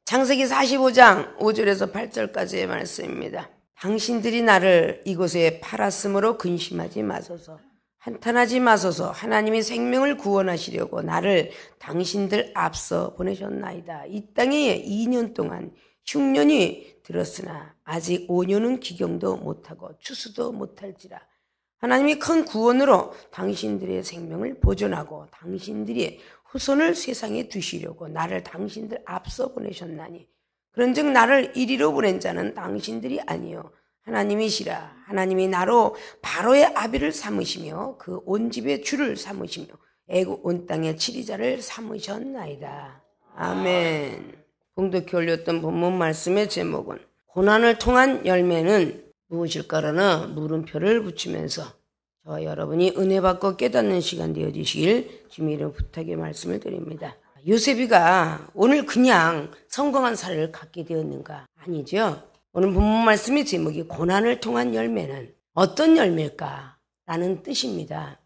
창세기 45장 5절에서 8절까지의 말씀입니다. 당신들이 나를 이곳에 팔았으므로 근심하지 마소서. 한탄하지 마소서. 하나님이 생명을 구원하시려고 나를 당신들 앞서 보내셨나이다. 이 땅에 2년 동안 흉년이 들었으나 아직 5년은 기경도 못하고 추수도 못할지라. 하나님이 큰 구원으로 당신들의 생명을 보존하고 당신들이 후손을 세상에 두시려고 나를 당신들 앞서 보내셨나니 그런즉 나를 이리로 보낸 자는 당신들이 아니요 하나님이시라. 하나님이 나로 바로의 아비를 삼으시며 그 온 집의 주를 삼으시며 애국 온 땅의 치리자를 삼으셨나이다. 아멘. 봉독해 올렸던 본문 말씀의 제목은 고난을 통한 열매는 무엇일까라는 물음표를 붙이면서 저와 여러분이 은혜 받고 깨닫는 시간 되어주시길 주님의 이름 부탁의 말씀을 드립니다. 요셉이가 오늘 그냥 성공한 사례를 갖게 되었는가? 아니죠. 오늘 본문 말씀의 제목이 고난을 통한 열매는 어떤 열매일까? 라는 뜻입니다.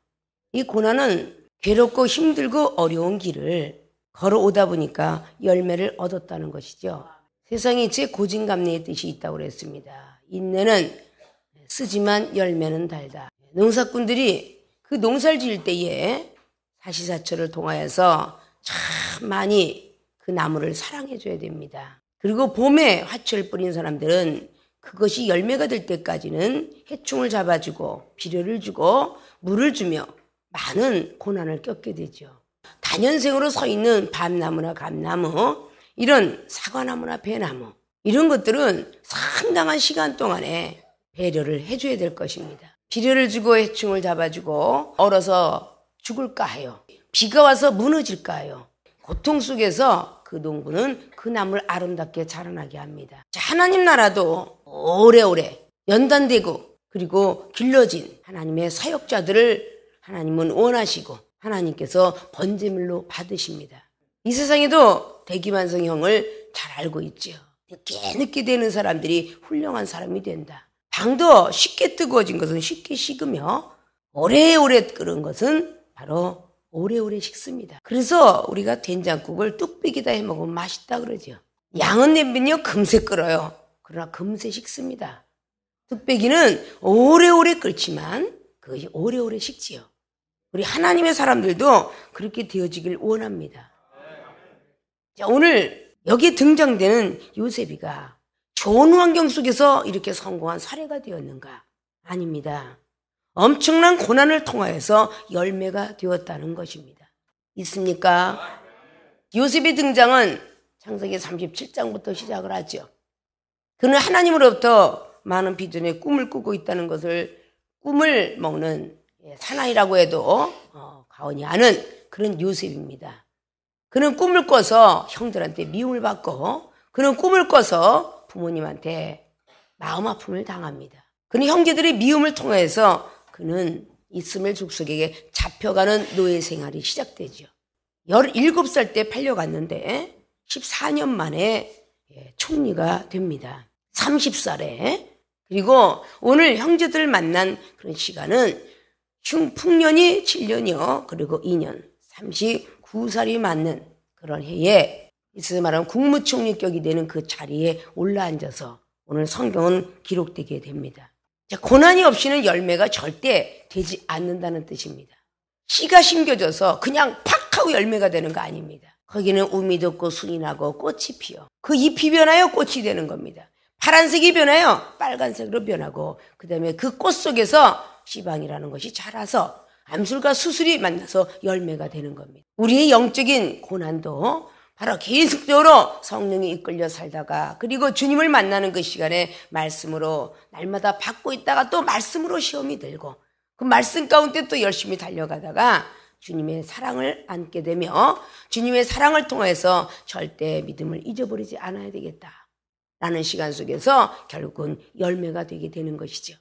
이 고난은 괴롭고 힘들고 어려운 길을 걸어오다 보니까 열매를 얻었다는 것이죠. 세상에 제 고진감래의 뜻이 있다고 그랬습니다. 인내는 쓰지만 열매는 달다. 농사꾼들이 그 농사를 지을 때에 사시사철을 통하여서 참 많이 그 나무를 사랑해 줘야 됩니다. 그리고 봄에 화초를 뿌린 사람들은 그것이 열매가 될 때까지는 해충을 잡아주고 비료를 주고 물을 주며 많은 고난을 겪게 되죠. 단연생으로 서 있는 밤나무나 감나무, 이런 사과나무나 배나무, 이런 것들은 상당한 시간 동안에 배려를 해줘야 될 것입니다. 비료를 주고 해충을 잡아주고 얼어서 죽을까 해요. 비가 와서 무너질까 해요. 고통 속에서 그 농부는 그 나무를 아름답게 자라나게 합니다. 하나님 나라도 오래오래 연단되고 그리고 길러진 하나님의 사역자들을 하나님은 원하시고 하나님께서 번제물로 받으십니다. 이 세상에도 대기만성형을 잘 알고 있죠. 늦게 되는 사람들이 훌륭한 사람이 된다. 방도 쉽게 뜨거워진 것은 쉽게 식으며 오래오래 끓은 것은 바로 오래오래 식습니다. 그래서 우리가 된장국을 뚝배기다 해먹으면 맛있다 그러죠. 양은 냄비는요 금세 끓어요. 그러나 금세 식습니다. 뚝배기는 오래오래 끓지만 그것이 오래오래 식지요. 우리 하나님의 사람들도 그렇게 되어지길 원합니다. 자, 오늘 여기에 등장되는 요셉이가 좋은 환경 속에서 이렇게 성공한 사례가 되었는가? 아닙니다. 엄청난 고난을 통하여서 열매가 되었다는 것입니다. 있습니까? 요셉의 등장은 창세기 37장부터 시작을 하죠. 그는 하나님으로부터 많은 비전의 꿈을 꾸고 있다는 것을 꿈을 먹는 사나이라고 해도 과언이 아닌 그런 요셉입니다. 그는 꿈을 꿔서 형들한테 미움을 받고 그는 꿈을 꿔서 부모님한테 마음 아픔을 당합니다. 그는 형제들의 미움을 통해서 그는 이스마엘 족속에게 잡혀가는 노예 생활이 시작되죠. 17살 때 팔려갔는데 14년 만에 총리가 됩니다. 30살에. 그리고 오늘 형제들을 만난 그런 시간은 풍년이 7년이요. 그리고 2년 39살이 맞는 그런 해에 이스라엘 말하면 국무총리격이 되는 그 자리에 올라앉아서 오늘 성경은 기록되게 됩니다. 자, 고난이 없이는 열매가 절대 되지 않는다는 뜻입니다. 씨가 심겨져서 그냥 팍 하고 열매가 되는 거 아닙니다. 거기는 우미 돋고 순이 나고 꽃이 피어 그 잎이 변하여 꽃이 되는 겁니다. 파란색이 변하여 빨간색으로 변하고 그 다음에 그 꽃 속에서 씨방이라는 것이 자라서 암술과 수술이 만나서 열매가 되는 겁니다. 우리의 영적인 고난도 바로 계속적으로 성령이 이끌려 살다가 그리고 주님을 만나는 그 시간에 말씀으로 날마다 받고 있다가 또 말씀으로 시험이 들고 그 말씀 가운데 또 열심히 달려가다가 주님의 사랑을 안게 되며 주님의 사랑을 통해서 절대 믿음을 잊어버리지 않아야 되겠다라는 시간 속에서 결국은 열매가 되게 되는 것이죠.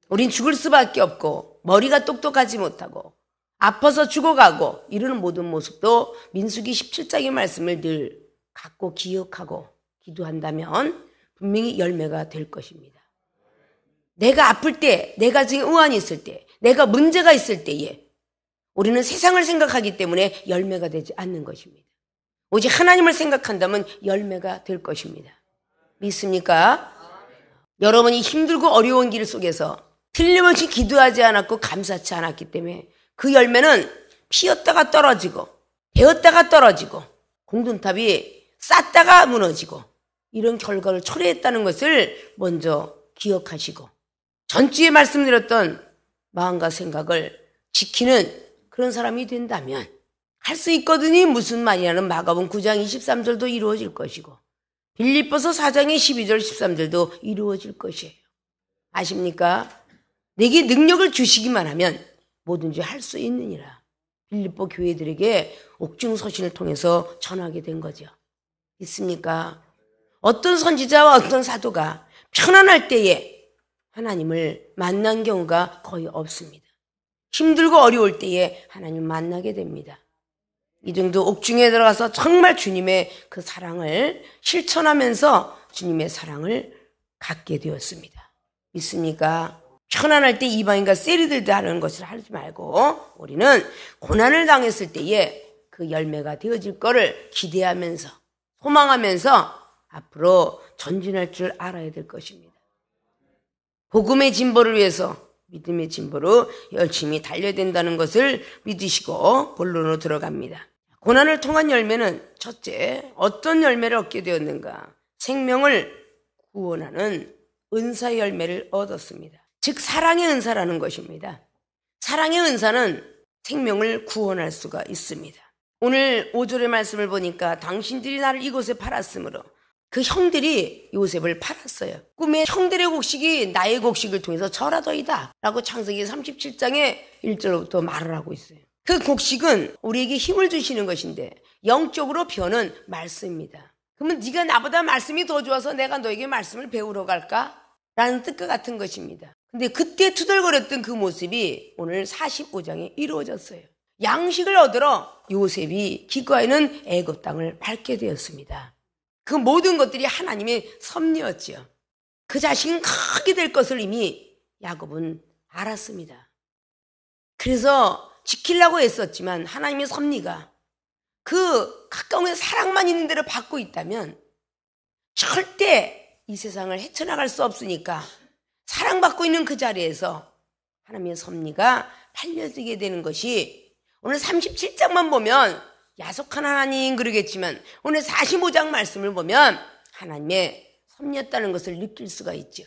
우린 죽을 수밖에 없고 머리가 똑똑하지 못하고 아파서 죽어가고 이러는 모든 모습도 민수기 17장의 말씀을 늘 갖고 기억하고 기도한다면 분명히 열매가 될 것입니다. 내가 아플 때, 내가 지금 의안이 있을 때, 내가 문제가 있을 때에 우리는 세상을 생각하기 때문에 열매가 되지 않는 것입니다. 오직 하나님을 생각한다면 열매가 될 것입니다. 믿습니까? 여러분이 힘들고 어려운 길 속에서 틀림없이 기도하지 않았고 감사치 않았기 때문에 그 열매는 피었다가 떨어지고 베었다가 떨어지고 공든탑이 쌓다가 무너지고 이런 결과를 초래했다는 것을 먼저 기억하시고 전주에 말씀드렸던 마음과 생각을 지키는 그런 사람이 된다면 할 수 있거든이 무슨 말이냐는 마가복음 9장 23절도 이루어질 것이고 빌립보서 4장의 12절 13절도 이루어질 것이에요. 아십니까? 내게 능력을 주시기만 하면 뭐든지 할 수 있느니라. 빌립보 교회들에게 옥중서신을 통해서 전하게 된 거죠. 있습니까? 어떤 선지자와 어떤 사도가 편안할 때에 하나님을 만난 경우가 거의 없습니다. 힘들고 어려울 때에 하나님을 만나게 됩니다. 이등도 옥중에 들어가서 정말 주님의 그 사랑을 실천하면서 주님의 사랑을 갖게 되었습니다. 믿습니까? 편안할 때 이방인과 세리들도 하는 것을 하지 말고 우리는 고난을 당했을 때에 그 열매가 되어질 거를 기대하면서 소망하면서 앞으로 전진할 줄 알아야 될 것입니다. 복음의 진보를 위해서 믿음의 진보로 열심히 달려야 된다는 것을 믿으시고 본론으로 들어갑니다. 고난을 통한 열매는 첫째, 어떤 열매를 얻게 되었는가? 생명을 구원하는 은사의 열매를 얻었습니다. 즉 사랑의 은사라는 것입니다. 사랑의 은사는 생명을 구원할 수가 있습니다. 오늘 5절의 말씀을 보니까 당신들이 나를 이곳에 팔았으므로 그 형들이 요셉을 팔았어요. 꿈에 형들의 곡식이 나의 곡식을 통해서 절하더이다 라고 창세기 37장의 1절부터 말을 하고 있어요. 그 곡식은 우리에게 힘을 주시는 것인데 영적으로 변은 말씀입니다. 그러면 네가 나보다 말씀이 더 좋아서 내가 너에게 말씀을 배우러 갈까? 라는 뜻과 같은 것입니다. 근데 그때 투덜거렸던 그 모습이 오늘 45장에 이루어졌어요. 양식을 얻으러 요셉이 기꺼이는 애굽 땅을 밟게 되었습니다. 그 모든 것들이 하나님의 섭리였지요. 그 자식은 크게 될 것을 이미 야곱은 알았습니다. 그래서 지키려고 애썼지만 하나님의 섭리가 그 가까운 사랑만 있는 대로 받고 있다면 절대 이 세상을 헤쳐나갈 수 없으니까 사랑받고 있는 그 자리에서 하나님의 섭리가 팔려지게 되는 것이 오늘 37장만 보면 야속한 하나님 그러겠지만 오늘 45장 말씀을 보면 하나님의 섭리였다는 것을 느낄 수가 있죠.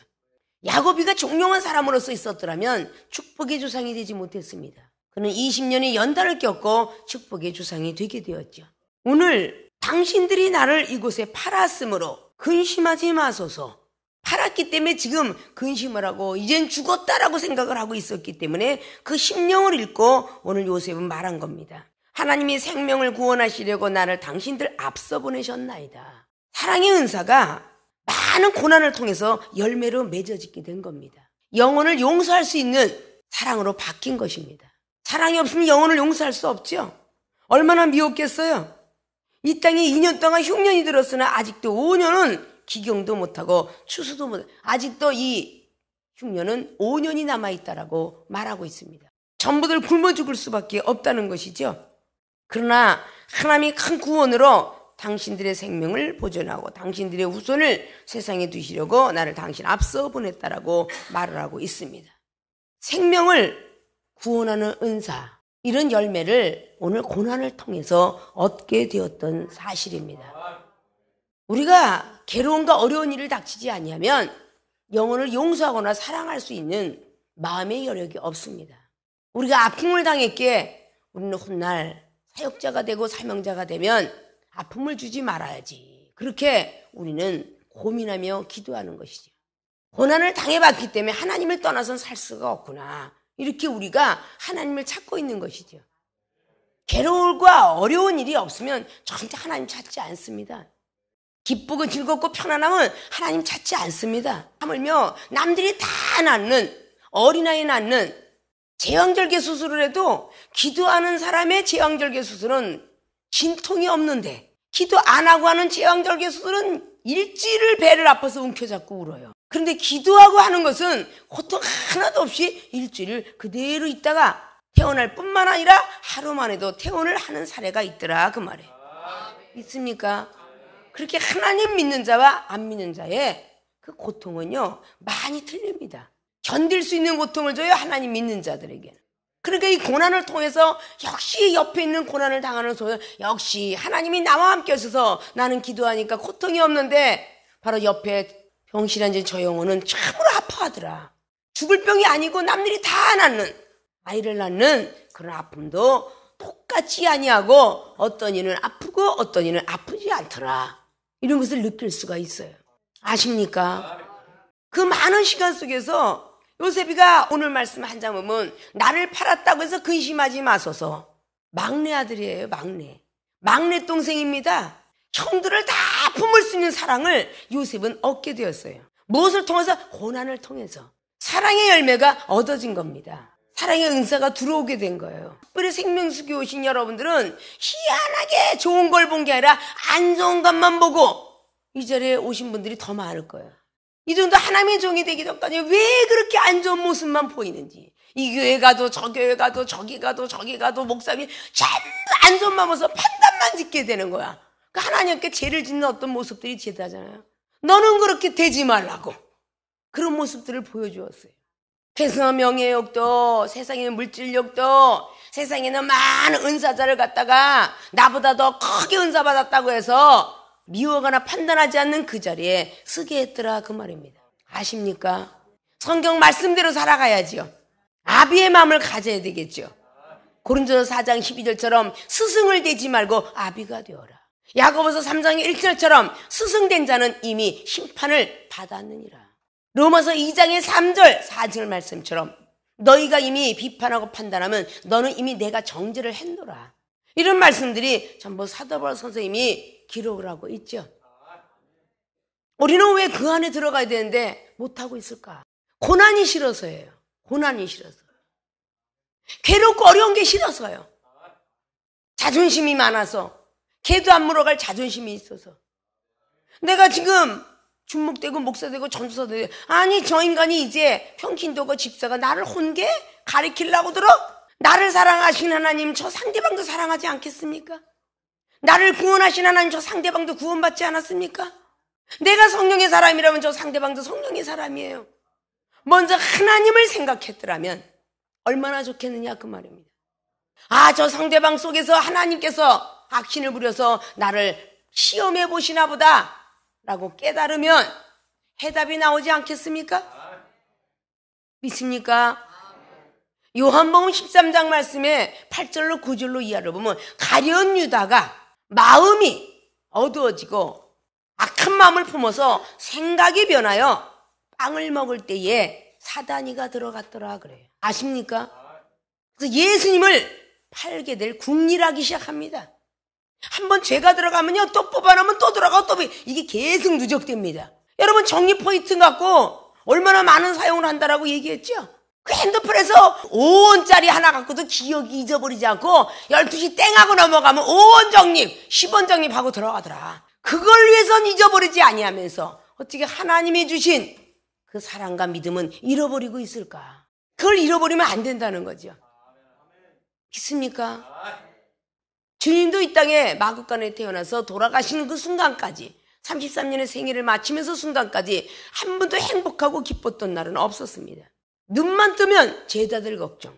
야곱이가 종용한 사람으로서 있었더라면 축복의 조상이 되지 못했습니다. 그는 20년의 연단을 겪고 축복의 조상이 되게 되었죠. 오늘 당신들이 나를 이곳에 팔았으므로 근심하지 마소서. 팔았기 때문에 지금 근심을 하고 이젠 죽었다라고 생각을 하고 있었기 때문에 그 심령을 읽고 오늘 요셉은 말한 겁니다. 하나님이 생명을 구원하시려고 나를 당신들 앞서 보내셨나이다. 사랑의 은사가 많은 고난을 통해서 열매로 맺어지게 된 겁니다. 영혼을 용서할 수 있는 사랑으로 바뀐 것입니다. 사랑이 없으면 영혼을 용서할 수 없죠. 얼마나 미웠겠어요. 이 땅에 2년 동안 흉년이 들었으나 아직도 5년은 기경도 못하고 추수도 못하고 아직도 이 흉년은 5년이 남아있다라고 말하고 있습니다. 전부들 굶어 죽을 수밖에 없다는 것이죠. 그러나 하나님이 큰 구원으로 당신들의 생명을 보존하고 당신들의 후손을 세상에 두시려고 나를 당신 앞서 보냈다라고 말을 하고 있습니다. 생명을 구원하는 은사, 이런 열매를 오늘 고난을 통해서 얻게 되었던 사실입니다. 우리가 괴로움과 어려운 일을 닥치지 아니하면 영혼을 용서하거나 사랑할 수 있는 마음의 여력이 없습니다. 우리가 아픔을 당했기에 우리는 훗날 사역자가 되고 사명자가 되면 아픔을 주지 말아야지. 그렇게 우리는 고민하며 기도하는 것이죠. 고난을 당해봤기 때문에 하나님을 떠나서는 살 수가 없구나. 이렇게 우리가 하나님을 찾고 있는 것이죠. 괴로움과 어려운 일이 없으면 절대 하나님 찾지 않습니다. 기쁘고 즐겁고 편안함은 하나님 찾지 않습니다. 하물며 남들이 다 낳는, 어린아이 낳는 제왕절개 수술을 해도 기도하는 사람의 제왕절개 수술은 진통이 없는데 기도 안 하고 하는 제왕절개 수술은 일주일을 배를 아파서 움켜잡고 울어요. 그런데 기도하고 하는 것은 고통 하나도 없이 일주일 그대로 있다가 퇴원할 뿐만 아니라 하루 만에도 퇴원을 하는 사례가 있더라 그 말이에요. 믿습니까? 그렇게 하나님 믿는 자와 안 믿는 자의 그 고통은요, 많이 틀립니다. 견딜 수 있는 고통을 줘요, 하나님 믿는 자들에게. 그러니까 이 고난을 통해서 역시 옆에 있는 고난을 당하는 소년, 역시 하나님이 나와 함께 하셔서 나는 기도하니까 고통이 없는데, 바로 옆에 병실한 저 영혼은 참으로 아파하더라. 죽을 병이 아니고 남들이 다 낳는, 아이를 낳는 그런 아픔도 똑같이 아니하고 어떤 이는 아프고 어떤 이는 아프지 않더라. 이런 것을 느낄 수가 있어요. 아십니까? 그 많은 시간 속에서 요셉이가 오늘 말씀 한 장 보면 나를 팔았다고 해서 근심하지 마소서. 막내 아들이에요, 막내. 막내 동생입니다. 형들을 다 품을 수 있는 사랑을 요셉은 얻게 되었어요. 무엇을 통해서? 고난을 통해서. 사랑의 열매가 얻어진 겁니다. 사랑의 은사가 들어오게 된 거예요. 특별히 생명수교 오신 여러분들은 희한하게 좋은 걸 본 게 아니라 안 좋은 것만 보고 이 자리에 오신 분들이 더 많을 거예요. 이 정도 하나님의 종이 되기 전까지 왜 그렇게 안 좋은 모습만 보이는지, 이 교회 가도 저 교회 가도 저기 가도 저기 가도 목사님이 전부 안 좋은 마음에서 판단만 짓게 되는 거야. 그러니까 하나님께 죄를 짓는 어떤 모습들이 제다잖아요. 너는 그렇게 되지 말라고 그런 모습들을 보여주었어요. 그래서 명예욕도, 세상에는 물질욕도, 세상에는 많은 은사자를 갖다가 나보다 더 크게 은사 받았다고 해서 미워하거나 판단하지 않는 그 자리에 쓰게 했더라, 그 말입니다. 아십니까? 성경 말씀대로 살아가야지요. 아비의 마음을 가져야 되겠죠. 고린도서 4장 12절처럼 스승을 되지 말고 아비가 되어라. 야고보서 3장 1절처럼 스승된 자는 이미 심판을 받았느니라. 로마서 2장의 3절 4절 말씀처럼 너희가 이미 비판하고 판단하면 너는 이미 내가 정죄를 했노라. 이런 말씀들이 전부 사도 바울 선생님이 기록을 하고 있죠. 우리는 왜 그 안에 들어가야 되는데 못하고 있을까? 고난이 싫어서예요. 고난이 싫어서. 괴롭고 어려운 게 싫어서요. 자존심이 많아서. 개도 안 물어갈 자존심이 있어서. 내가 지금 중목되고 목사되고 전도사되고, 아니 저 인간이 이제 평신도고 집사가 나를 혼게 가리키려고 들어? 나를 사랑하신 하나님 저 상대방도 사랑하지 않겠습니까? 나를 구원하신 하나님 저 상대방도 구원받지 않았습니까? 내가 성령의 사람이라면 저 상대방도 성령의 사람이에요. 먼저 하나님을 생각했더라면 얼마나 좋겠느냐, 그 말입니다. 아, 저 상대방 속에서 하나님께서 악신을 부려서 나를 시험해 보시나 보다 라고 깨달으면 해답이 나오지 않겠습니까? 믿습니까? 요한복음 13장 말씀에 8절로 9절로 이하를 보면 가룟 유다가 마음이 어두워지고 악한 마음을 품어서 생각이 변하여 빵을 먹을 때에 사단이가 들어갔더라 그래요. 아십니까? 그래서 예수님을 팔게 될 궁리하기 시작합니다. 한번 죄가 들어가면요 또 뽑아놓으면 또 들어가고 또 이게 계속 누적됩니다. 여러분 정리 포인트 갖고 얼마나 많은 사용을 한다라고 얘기했죠. 그 핸드폰에서 5원짜리 하나 갖고도 기억이 잊어버리지 않고 12시 땡하고 넘어가면 5원 적립 10원 적립하고 들어가더라. 그걸 위해선 잊어버리지 아니하면서 어떻게 하나님이 주신 그 사랑과 믿음은 잃어버리고 있을까? 그걸 잃어버리면 안 된다는 거죠. 믿습니까? 주님도 이 땅에 마구간에 태어나서 돌아가시는 그 순간까지 33년의 생애를 마치면서 순간까지 한 번도 행복하고 기뻤던 날은 없었습니다. 눈만 뜨면 제자들 걱정,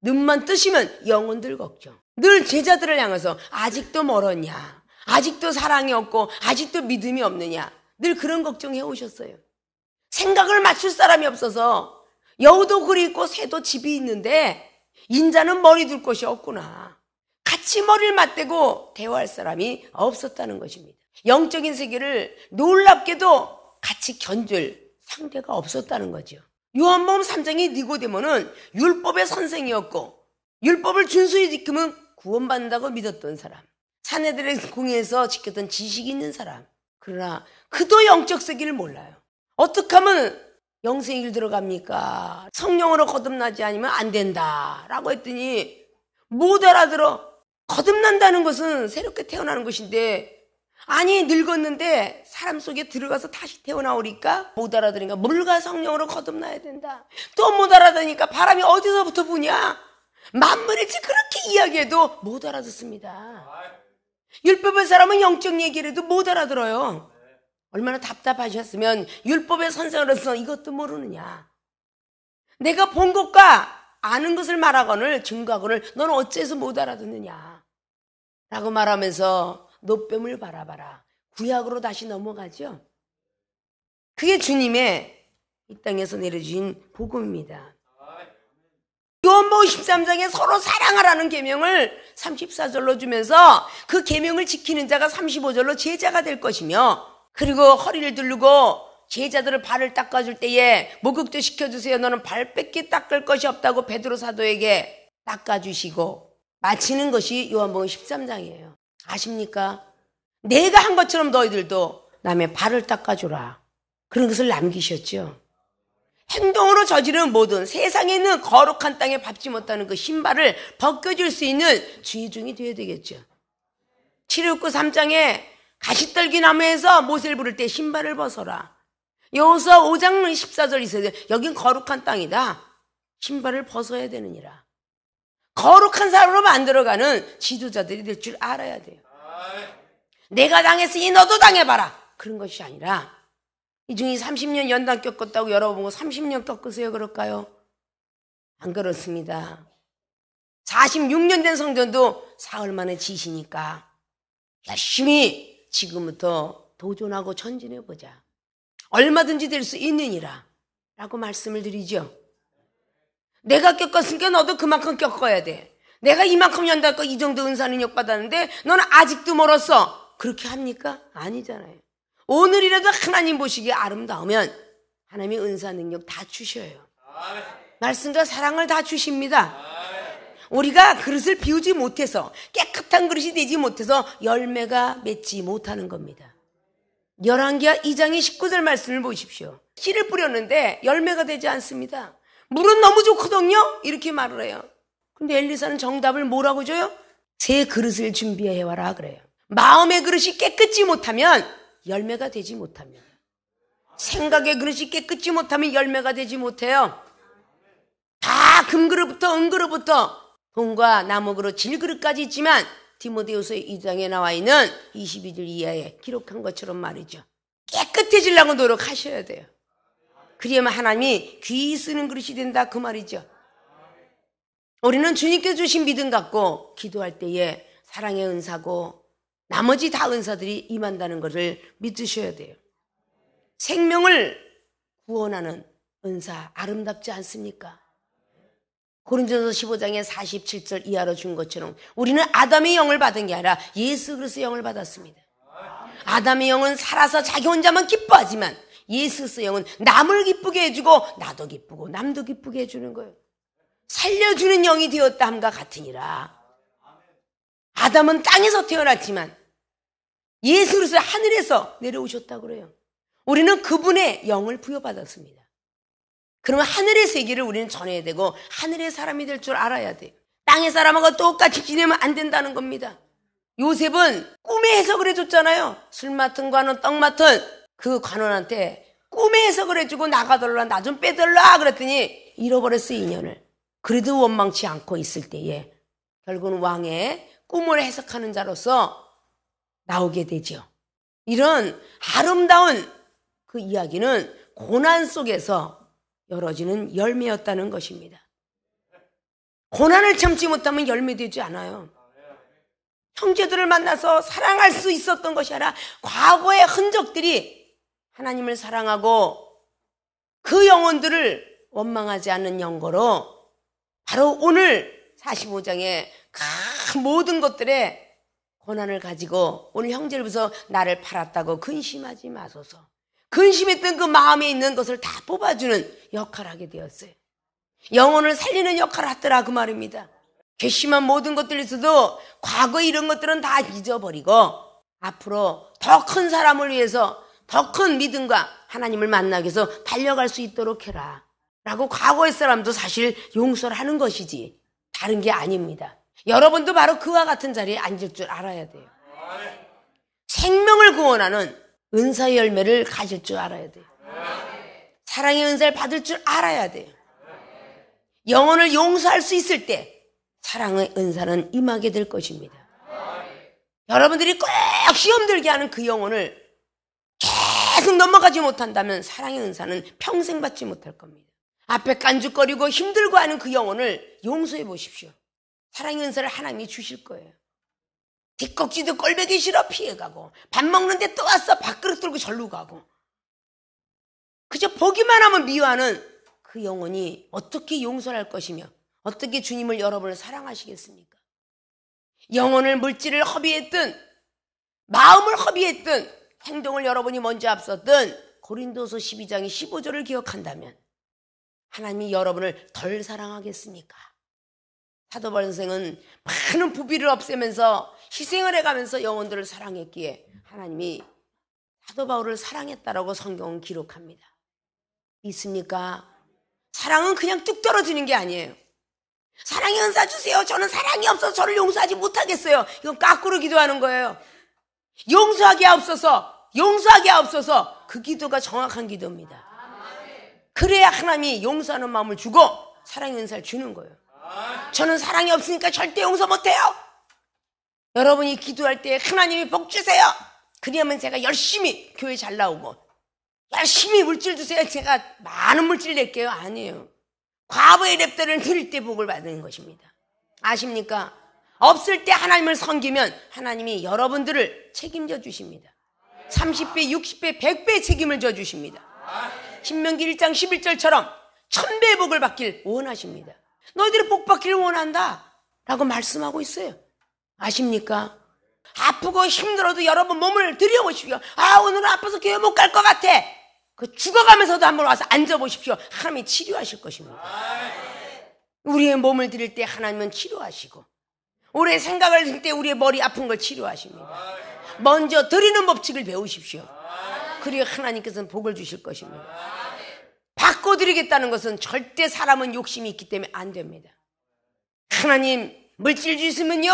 눈만 뜨시면 영혼들 걱정. 늘 제자들을 향해서 아직도 멀었냐, 아직도 사랑이 없고 아직도 믿음이 없느냐, 늘 그런 걱정해 오셨어요. 생각을 맞출 사람이 없어서 여우도 굴이 있고 새도 집이 있는데 인자는 머리 둘 곳이 없구나. 같이 머리를 맞대고 대화할 사람이 없었다는 것입니다. 영적인 세계를 놀랍게도 같이 견줄 상대가 없었다는 거죠. 요한복음 3장의 니고데모는 율법의 선생이었고 율법을 준수히 지키면 구원받는다고 믿었던 사람, 사내들의 공회에서 지켰던 지식이 있는 사람. 그러나 그도 영적 세계를 몰라요. 어떻게 하면 영생의 길 들어갑니까? 성령으로 거듭나지 않으면 안 된다라고 했더니 못 알아들어. 거듭난다는 것은 새롭게 태어나는 것인데, 아니 늙었는데 사람 속에 들어가서 다시 태어나오니까 못 알아들으니까 물과 성령으로 거듭나야 된다. 또 못 알아들으니까 바람이 어디서부터 부냐, 만물일치 그렇게 이야기해도 못 알아듣습니다. 율법의 사람은 영적 얘기를 해도 못 알아들어요. 얼마나 답답하셨으면 율법의 선생으로서 이것도 모르느냐. 내가 본 것과 아는 것을 말하거늘 증거하거늘 넌 어째서 못 알아듣느냐 라고 말하면서 노뱀을 바라봐라. 구약으로 다시 넘어가죠. 그게 주님의 이 땅에서 내려주신 복음입니다. 요한복음 13장에 서로 사랑하라는 계명을 34절로 주면서 그 계명을 지키는 자가 35절로 제자가 될 것이며, 그리고 허리를 두르고 제자들을 발을 닦아줄 때에 목욕도 시켜주세요. 너는 발 뺏기 닦을 것이 없다고 베드로 사도에게 닦아주시고 마치는 것이 요한복음 13장이에요. 아십니까? 내가 한 것처럼 너희들도 남의 발을 닦아주라. 그런 것을 남기셨죠. 행동으로 저지른 모든 세상에 있는 거룩한 땅에 밟지 못하는 그 신발을 벗겨줄 수 있는 주의종이 되어야 되겠죠. 출애굽기 3장에 가시떨기 나무에서 모세를 부를 때 신발을 벗어라. 여호수아 5장 14절 있어요. 여긴 거룩한 땅이다. 신발을 벗어야 되느니라. 거룩한 사람으로 만들어가는 지도자들이 될 줄 알아야 돼요. 내가 당했으니 너도 당해봐라. 그런 것이 아니라 이 중에 30년 연단 겪었다고 여러분 30년 겪으세요 그럴까요? 안 그렇습니다. 46년 된 성전도 사흘 만에 지시니까 열심히 지금부터 도전하고 전진해보자. 얼마든지 될 수 있느니라 라고 말씀을 드리죠. 내가 겪었으니까 너도 그만큼 겪어야 돼. 내가 이만큼 연단 겪고 이 정도 은사 능력 받았는데 너는 아직도 멀었어. 그렇게 합니까? 아니잖아요. 오늘이라도 하나님 보시기에 아름다우면 하나님이 은사 능력 다 주셔요. 말씀과 사랑을 다 주십니다. 우리가 그릇을 비우지 못해서 깨끗한 그릇이 되지 못해서 열매가 맺지 못하는 겁니다. 열왕기하 2장의 19절 말씀을 보십시오. 씨를 뿌렸는데 열매가 되지 않습니다. 물은 너무 좋거든요. 이렇게 말을 해요. 근데 엘리사는 정답을 뭐라고 줘요? 새 그릇을 준비해와라 그래요. 마음의 그릇이 깨끗지 못하면 열매가 되지 못합니다. 생각의 그릇이 깨끗지 못하면 열매가 되지 못해요. 다 금그릇부터 은그릇부터 동과 나무그릇 질그릇까지 있지만 디모데후서 2장에 나와 있는 22절 이하에 기록한 것처럼 말이죠. 깨끗해지려고 노력하셔야 돼요. 그래야만 하나님이 귀히 쓰는 그릇이 된다 그 말이죠. 우리는 주님께 주신 믿음 갖고 기도할 때에 사랑의 은사고 나머지 다 은사들이 임한다는 것을 믿으셔야 돼요. 생명을 구원하는 은사 아름답지 않습니까? 고린도서 15장에 47절 이하로 준 것처럼 우리는 아담의 영을 받은 게 아니라 예수 그리스도의 영을 받았습니다. 아담의 영은 살아서 자기 혼자만 기뻐하지만 예수 그리스도의 영은 남을 기쁘게 해주고 나도 기쁘고 남도 기쁘게 해주는 거예요. 살려주는 영이 되었다 함과 같으니라. 아담은 땅에서 태어났지만 예수 그리스도 하늘에서 내려오셨다고 그래요. 우리는 그분의 영을 부여받았습니다. 그러면 하늘의 세계를 우리는 전해야 되고 하늘의 사람이 될 줄 알아야 돼요. 땅의 사람하고 똑같이 지내면 안 된다는 겁니다. 요셉은 꿈의 해석을 해줬잖아요. 술 맡은 관원, 떡 맡은 그 관원한테 꿈의 해석을 해주고 나가달라, 나 좀 빼달라 그랬더니 잃어버렸어요, 인연을. 그래도 원망치 않고 있을 때에 결국은 왕의 꿈을 해석하는 자로서 나오게 되죠. 이런 아름다운 그 이야기는 고난 속에서 열어지는 열매였다는 것입니다. 고난을 참지 못하면 열매되지 않아요. 형제들을 만나서 사랑할 수 있었던 것이 아니라 과거의 흔적들이 하나님을 사랑하고 그 영혼들을 원망하지 않는 영거로 바로 오늘 45장의 그 모든 것들의 고난을 가지고 오늘 형제를 보면서 나를 팔았다고 근심하지 마소서. 근심했던 그 마음에 있는 것을 다 뽑아주는 역할을 하게 되었어요. 영혼을 살리는 역할을 하더라 그 말입니다. 괘씸한 모든 것들에서도 과거 이런 것들은 다 잊어버리고 앞으로 더 큰 사람을 위해서 더 큰 믿음과 하나님을 만나기 위해서 달려갈 수 있도록 해라 라고 과거의 사람도 사실 용서를 하는 것이지 다른 게 아닙니다. 여러분도 바로 그와 같은 자리에 앉을 줄 알아야 돼요. 생명을 구원하는 은사의 열매를 가질 줄 알아야 돼요. 사랑의 은사를 받을 줄 알아야 돼요. 영혼을 용서할 수 있을 때 사랑의 은사는 임하게 될 것입니다. 여러분들이 꼭 시험 들게 하는 그 영혼을 계속 넘어가지 못한다면 사랑의 은사는 평생 받지 못할 겁니다. 앞에 깐죽거리고 힘들고 하는 그 영혼을 용서해 보십시오. 사랑의 은사를 하나님이 주실 거예요. 뒷꼭지도 꼴보기 싫어 피해가고, 밥 먹는데 또 왔어 밥그릇 들고 절로 가고, 그저 보기만 하면 미워하는 그 영혼이 어떻게 용서를 할 것이며 어떻게 주님을 여러분을 사랑하시겠습니까? 영혼을, 물질을 허비했든 마음을 허비했든 행동을 여러분이 먼저 앞섰든 고린도서 12장의 15절을 기억한다면 하나님이 여러분을 덜 사랑하겠습니까? 사도 바울 선생은 많은 부비를 없애면서 희생을 해가면서 영혼들을 사랑했기에 하나님이 사도 바울을 사랑했다라고 성경은 기록합니다. 있습니까? 사랑은 그냥 뚝 떨어지는 게 아니에요. 사랑의 은사 주세요. 저는 사랑이 없어서 저를 용서하지 못하겠어요. 이건 거꾸로 기도하는 거예요. 용서하게 하옵소서. 그 기도가 정확한 기도입니다. 그래야 하나님이 용서하는 마음을 주고 사랑의 은사를 주는 거예요. 저는 사랑이 없으니까 절대 용서 못해요. 여러분이 기도할 때 하나님이 복 주세요. 그러면 제가 열심히 교회 잘 나오고 열심히 물질 주세요. 제가 많은 물질 낼게요. 아니에요. 과부의 랩들을 드릴 때 복을 받는 것입니다. 아십니까? 없을 때 하나님을 섬기면 하나님이 여러분들을 책임져 주십니다. 30배, 60배, 100배 책임을 져 주십니다. 신명기 1장 11절처럼 1000배의 복을 받길 원하십니다. 너희들이 복 받기를 원한다 라고 말씀하고 있어요. 아십니까? 아프고 힘들어도 여러분 몸을 들여보십시오. 오늘은 아파서 교회 못 갈 것 같아. 그 죽어가면서도 한번 와서 앉아보십시오. 하나님이 치료하실 것입니다. 우리의 몸을 드릴 때 하나님은 치료하시고, 우리의 생각을 드릴 때 우리의 머리 아픈 걸 치료하십니다. 먼저 드리는 법칙을 배우십시오. 그리고 하나님께서는 복을 주실 것입니다. 받고 드리겠다는 것은 절대 사람은 욕심이 있기 때문에 안 됩니다. 하나님 물질 주시면요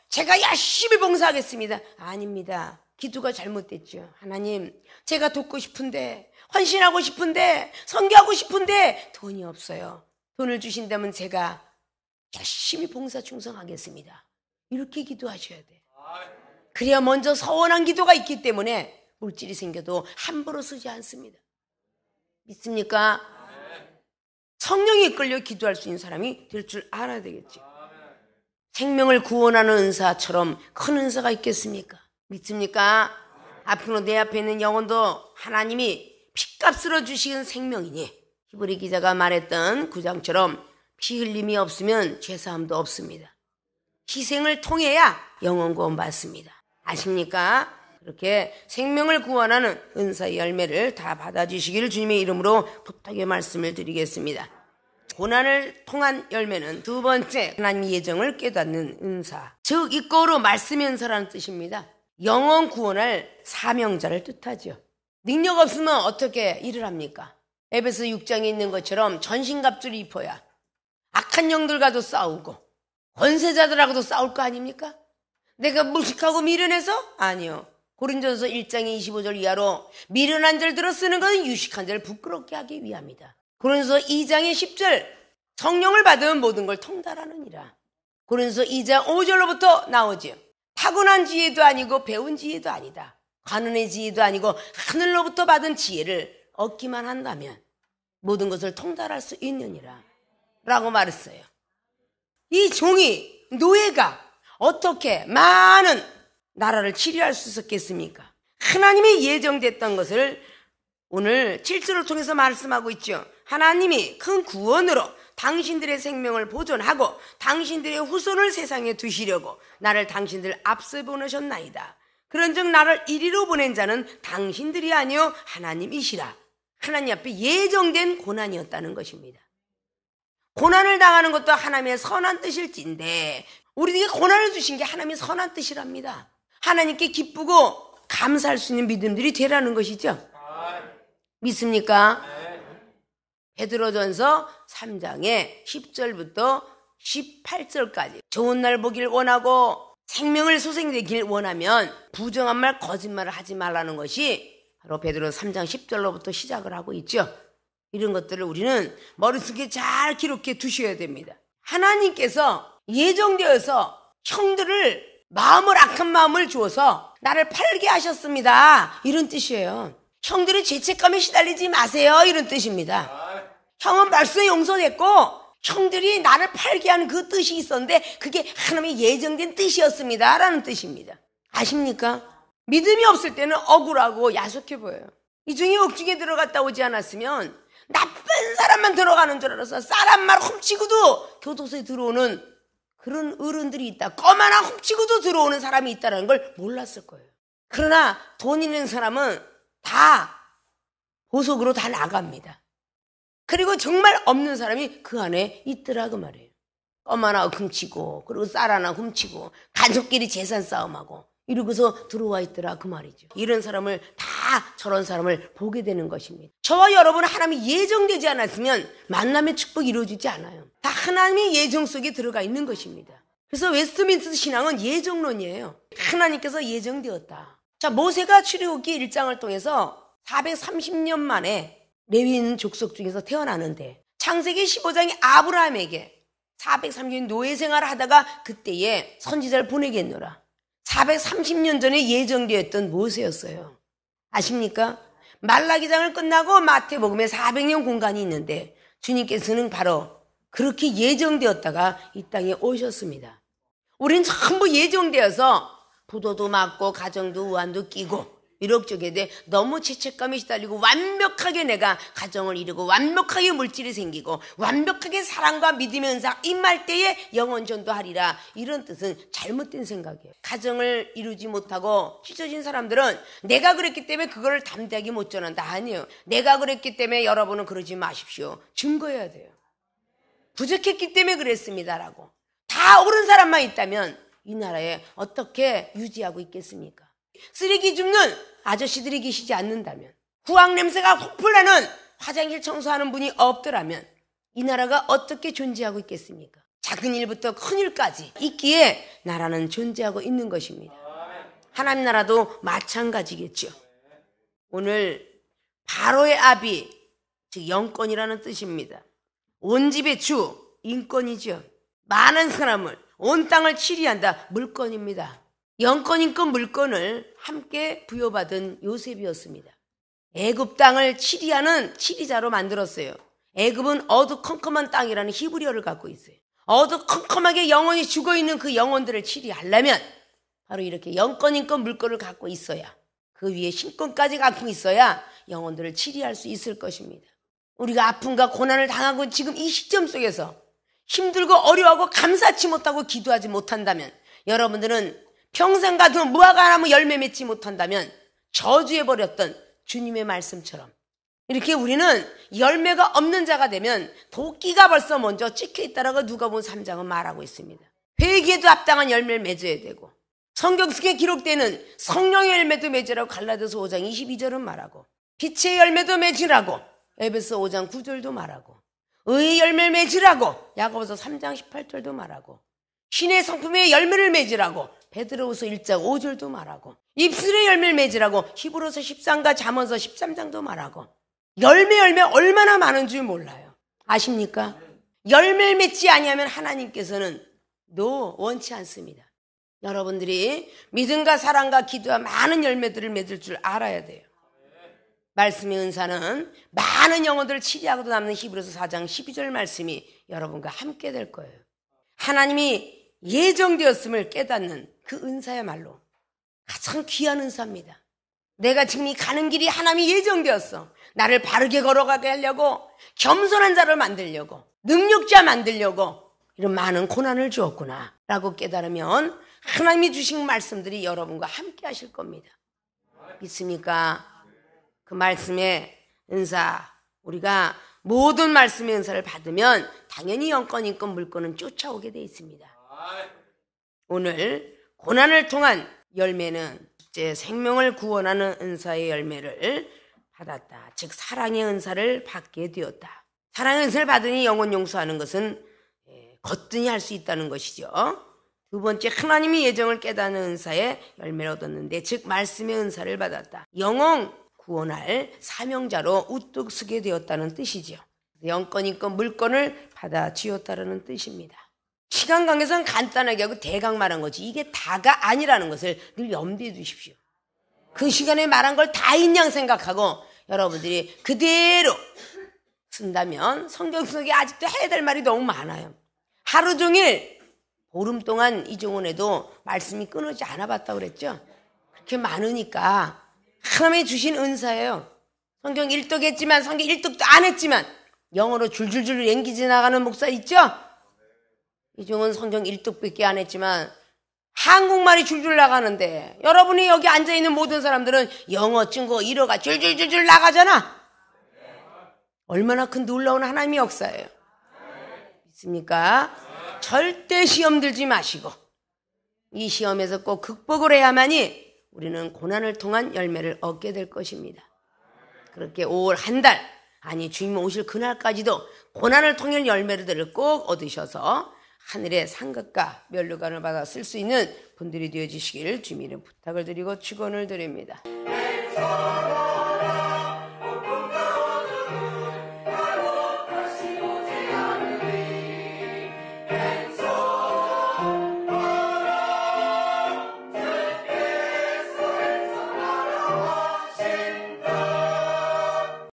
제가 열심히 봉사하겠습니다. 아닙니다. 기도가 잘못됐죠. 하나님 제가 돕고 싶은데, 헌신하고 싶은데, 선교하고 싶은데 돈이 없어요. 돈을 주신다면 제가 열심히 봉사 충성하겠습니다. 이렇게 기도하셔야 돼요. 그래야 먼저 서원한 기도가 있기 때문에 물질이 생겨도 함부로 쓰지 않습니다. 믿습니까? 성령이 이끌려 기도할 수 있는 사람이 될 줄 알아야 되겠죠. 생명을 구원하는 은사처럼 큰 은사가 있겠습니까? 믿습니까? 앞으로 내 앞에 있는 영혼도 하나님이 피값으로 주신 생명이니, 히브리 기자가 말했던 9장처럼 피 흘림이 없으면 죄사함도 없습니다. 희생을 통해야 영혼 구원 받습니다. 아십니까? 그렇게 생명을 구원하는 은사의 열매를 다 받아주시기를 주님의 이름으로 부탁의 말씀을 드리겠습니다. 고난을 통한 열매는 두 번째, 하나님의 예정을 깨닫는 은사, 즉 이꼬로 말씀의 은사라는 뜻입니다. 영혼 구원할 사명자를 뜻하죠. 능력 없으면 어떻게 일을 합니까? 에베소 6장에 있는 것처럼 전신갑주를 입어야 악한 영들과도 싸우고 권세자들하고도 싸울 거 아닙니까? 내가 무식하고 미련해서? 아니요. 고린도전서 1장의 25절 이하로 미련한 자를 쓰는 것은 유식한 자를 부끄럽게 하기 위함이다. 고린도서 2장의 10절 성령을 받으면 모든 걸 통달하느니라. 고린도서 2장 5절로부터 나오지요. 타고난 지혜도 아니고 배운 지혜도 아니다. 관원의 지혜도 아니고 하늘로부터 받은 지혜를 얻기만 한다면 모든 것을 통달할 수 있느니라 라고 말했어요. 이 종이, 노예가 어떻게 많은 나라를 치료할 수 있었겠습니까? 하나님이 예정됐던 것을 오늘 7절을 통해서 말씀하고 있죠. 하나님이 큰 구원으로 당신들의 생명을 보존하고 당신들의 후손을 세상에 두시려고 나를 당신들 앞서 보내셨나이다. 그런즉 나를 이리로 보낸 자는 당신들이 아니요 하나님이시라. 하나님 앞에 예정된 고난이었다는 것입니다. 고난을 당하는 것도 하나님의 선한 뜻일진데 우리에게 고난을 주신 게 하나님의 선한 뜻이랍니다. 하나님께 기쁘고 감사할 수 있는 믿음들이 되라는 것이죠. 믿습니까? 베드로전서 3장의 10절부터 18절까지 좋은 날 보길 원하고 생명을 소생되길 원하면 부정한 말, 거짓말을 하지 말라는 것이 바로 베드로 3장 10절로부터 시작을 하고 있죠. 이런 것들을 우리는 머릿속에 잘 기록해 두셔야 됩니다. 하나님께서 예정되어서 형들을 마음을 악한 마음을 주어서 나를 팔게 하셨습니다. 이런 뜻이에요. 형들이 죄책감에 시달리지 마세요. 이런 뜻입니다. 형은 벌써 용서됐고 형들이 나를 팔게 하는 그 뜻이 있었는데 그게 하나님의 예정된 뜻이었습니다. 라는 뜻입니다. 아십니까? 믿음이 없을 때는 억울하고 야속해 보여요. 이 중에 옥중에 들어갔다 오지 않았으면 나쁜 사람만 들어가는 줄 알아서 사람만 훔치고도 교도소에 들어오는 그런 어른들이 있다. 껌 하나 훔치고도 들어오는 사람이 있다는 걸 몰랐을 거예요. 그러나 돈 있는 사람은 다 보석으로 다 나갑니다. 그리고 정말 없는 사람이 그 안에 있더라 그 말이에요. 껌 하나 훔치고 그리고 쌀 하나 훔치고 가족끼리 재산 싸움하고 이러고서 들어와 있더라 그 말이죠. 이런 사람을 다 저런 사람을 보게 되는 것입니다. 저와 여러분은 하나님이 예정되지 않았으면 만남의 축복이 이루어지지 않아요. 다 하나님의 예정 속에 들어가 있는 것입니다. 그래서 웨스트민스터 신앙은 예정론이에요. 하나님께서 예정되었다. 자, 모세가 출애굽기 1장을 통해서 430년 만에 레위인 족속 중에서 태어나는데 창세기 15장에 아브라함에게 430년 노예 생활을 하다가 그때에 선지자를 보내겠노라. 430년 전에 예정되었던 모세였어요. 아십니까? 말라기장을 끝나고 마태복음에 400년 공간이 있는데 주님께서는 바로 그렇게 예정되었다가 이 땅에 오셨습니다. 우린 전부 예정되어서 부도도 맞고 가정도 우환도 끼고 이럭저럭 돼 너무 죄책감이 시달리고 완벽하게 내가 가정을 이루고 완벽하게 물질이 생기고 완벽하게 사랑과 믿음의 은사 임할 때에 영원 전도하리라. 이런 뜻은 잘못된 생각이에요. 가정을 이루지 못하고 찢어진 사람들은 내가 그랬기 때문에 그걸 담대하게 못 전한다. 아니에요. 내가 그랬기 때문에 여러분은 그러지 마십시오. 증거해야 돼요. 부족했기 때문에 그랬습니다라고. 다 옳은 사람만 있다면 이 나라에 어떻게 유지하고 있겠습니까? 쓰레기 줍는 아저씨들이 계시지 않는다면, 후황 냄새가 훌훌 나는 화장실 청소하는 분이 없더라면 이 나라가 어떻게 존재하고 있겠습니까? 작은 일부터 큰 일까지 있기에 나라는 존재하고 있는 것입니다. 하나님 나라도 마찬가지겠죠. 오늘 바로의 아비, 즉 영권이라는 뜻입니다. 온 집의 주, 인권이죠. 많은 사람을, 온 땅을 치리한다, 물권입니다. 영권, 인권, 물권을 함께 부여받은 요셉이었습니다. 애굽 땅을 치리하는 치리자로 만들었어요. 애굽은 어두컴컴한 땅이라는 히브리어를 갖고 있어요. 어두컴컴하게 영혼이 죽어있는 그 영혼들을 치리하려면 바로 이렇게 영권, 인권, 물권을 갖고 있어야, 그 위에 신권까지 갖고 있어야 영혼들을 치리할 수 있을 것입니다. 우리가 아픔과 고난을 당하고 지금 이 시점 속에서 힘들고 어려워하고 감사치 못하고 기도하지 못한다면, 여러분들은 평생 가도 무화과 나무 열매 맺지 못한다면 저주해버렸던 주님의 말씀처럼 이렇게 우리는 열매가 없는 자가 되면 도끼가 벌써 먼저 찍혀있다라고 누가복음 3장은 말하고 있습니다. 회개에도 합당한 열매를 맺어야 되고, 성경 속에 기록되는 성령의 열매도 맺으라고 갈라디아서 5장 22절은 말하고, 빛의 열매도 맺으라고 에베소 5장 9절도 말하고, 의의 열매를 맺으라고 야고보서 3장 18절도 말하고, 신의 성품의 열매를 맺으라고 베드로후서 1장 5절도 말하고, 입술의 열매를 맺으라고 히브리서 13과 잠언서 13장도 말하고, 열매 얼마나 많은 줄 몰라요. 아십니까? 열매를 맺지 아니하면 하나님께서는 원치 않습니다. 여러분들이 믿음과 사랑과 기도와 많은 열매들을 맺을 줄 알아야 돼요. 말씀의 은사는 많은 영혼들을 치리하고도 남는 히브리서 4장 12절 말씀이 여러분과 함께 될 거예요. 하나님이 예정되었음을 깨닫는 그 은사야말로 가장 귀한 은사입니다. 내가 지금 이 가는 길이 하나님이 예정되었어. 나를 바르게 걸어가게 하려고, 겸손한 자를 만들려고, 능력자 만들려고 이런 많은 고난을 주었구나 라고 깨달으면 하나님이 주신 말씀들이 여러분과 함께 하실 겁니다. 믿습니까? 그 말씀의 은사, 우리가 모든 말씀의 은사를 받으면 당연히 영권, 인권, 물권은 쫓아오게 돼 있습니다. 오늘 고난을 통한 열매는 제 생명을 구원하는 은사의 열매를 받았다. 즉 사랑의 은사를 받게 되었다. 사랑의 은사를 받으니 영혼 용서하는 것은 거뜬히 할 수 있다는 것이죠. 두 번째, 하나님이 예정을 깨닫는 은사의 열매를 얻었는데, 즉 말씀의 은사를 받았다. 영혼 구원할 사명자로 우뚝 서게 되었다는 뜻이죠. 영권, 인권, 물권을 받아 쥐었다는 뜻입니다. 시간 관계상 간단하게 하고 대강 말한 거지 이게 다가 아니라는 것을 늘 염두에 두십시오. 그 시간에 말한 걸 다인 양 생각하고 여러분들이 그대로 쓴다면 성경 속에 아직도 해야 될 말이 너무 많아요. 하루 종일 보름 동안 이종원에도 말씀이 끊어지지 않아 봤다고 그랬죠. 그렇게 많으니까 하나님이 주신 은사예요. 성경 일독했지만 성경 일독도 안 했지만 영어로 줄줄줄 연기 지나가는 목사 있죠? 이종원 성경 일독밖에 안 했지만 한국말이 줄줄 나가는데 여러분이 여기 앉아있는 모든 사람들은 영어, 중국어, 일어가 줄줄줄줄 나가잖아. 얼마나 큰 놀라운 하나님의 역사예요. 믿습니까? 절대 시험 들지 마시고 이 시험에서 꼭 극복을 해야만이 우리는 고난을 통한 열매를 얻게 될 것입니다. 그렇게 5월 한 달, 아니 주님 오실 그날까지도 고난을 통한 열매를 꼭 얻으셔서 하늘의 상급과 면류관을 받아 쓸 수 있는 분들이 되어주시기를 주님의 부탁을 드리고 축원을 드립니다.